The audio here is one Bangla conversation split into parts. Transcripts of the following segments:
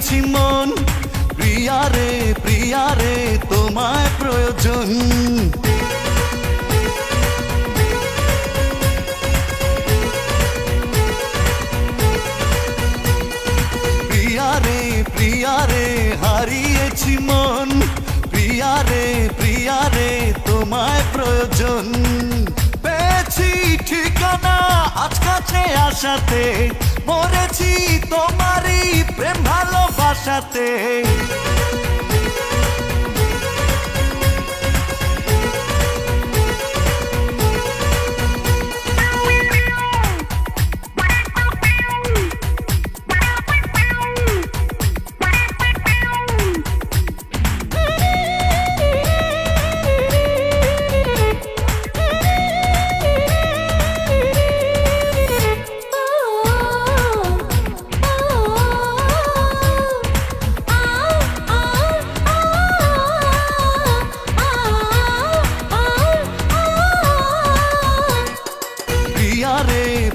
হারিয়েছি মন। প্রিয়া রে তোমায় প্রয়োজন। প্রিয়া রে হারিয়েছি মন। প্রিয়া রে তোমায় প্রয়োজন। পেয়েছি ঠিকানা আজ কাছে আসাতে, মরেছি তোমারই প্রেম ভালোবাসাতে।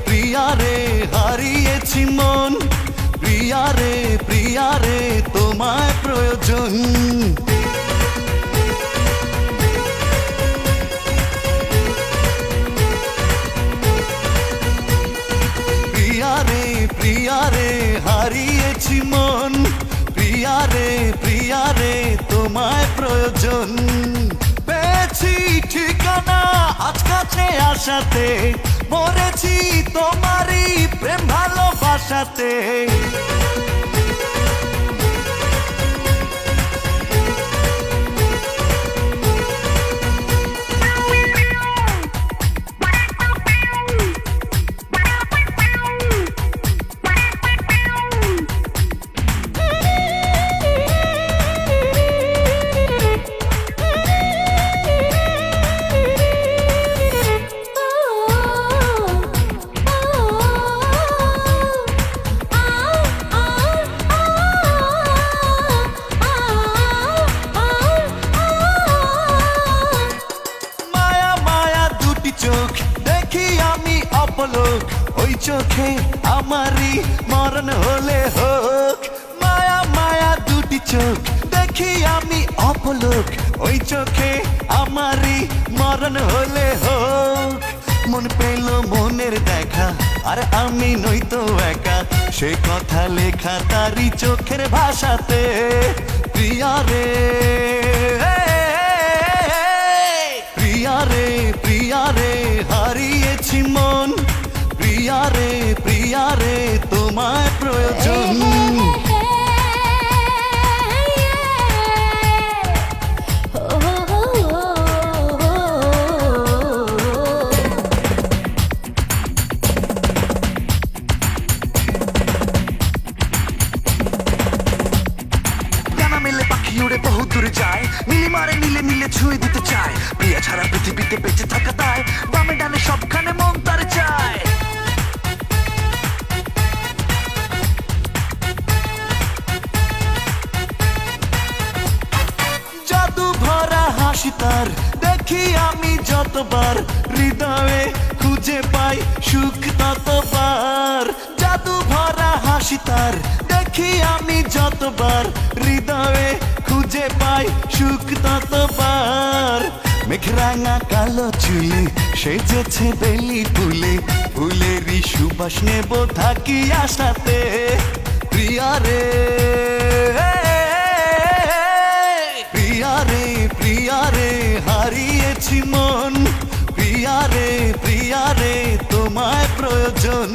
প্রিয়া রে হারিয়েছি মন। প্রিয়া রে তোমায় প্রয়োজন। প্রিয়া রে হারিয়েছি মন। প্রিয়া রে তোমায় প্রয়োজন। পেয়েছি ঠিকানা আজ কাছে আসাতে, মরেছি তোমারই প্রেম ভালোবাসাতে। চোখ দেখি আমি অপলোক, ওই চোখে আমারই মরণ হলে হোক। মায়া মায়া দুটি চোখ দেখি আমি অপলোক, ওই চোখে আমারই মরণ হলে হোক। মন পেল মনের দেখা, আর আমি নইতো একা, সে কথা লেখা তারই চোখের ভাষাতে। প্রিয়া রে হারিয়েছি মন। প্রিয়া রে তোমায় প্রয়োজন। উড়ে বহু দূরে যায়, নীলি মারে নীলে নীলে ছুঁয়ে দিতে চায়। প্রিয়া ছাড়া পৃথিবীতে বেঁচে থাকা তাই, বামে ডানে সবখানে মন তার চায়। জাদু ভরা হাসি তার দেখি আমি যতবার, হৃদয়ে খুঁজে পাই সুখ ততবার। জাদু ভরা হাসি তার দেখি আমি যতবার, হৃদয়ে খুঁজে পাই সুখ ততবার। মেঘরাঙা কালো চুলে সেজেছে বেলি ফুলে, ফুলেরই সুবাস নেব থাকি আশাতে। প্রিয়া রে হারিয়েছি মন। প্রিয়া রে তোমায় প্রয়োজন।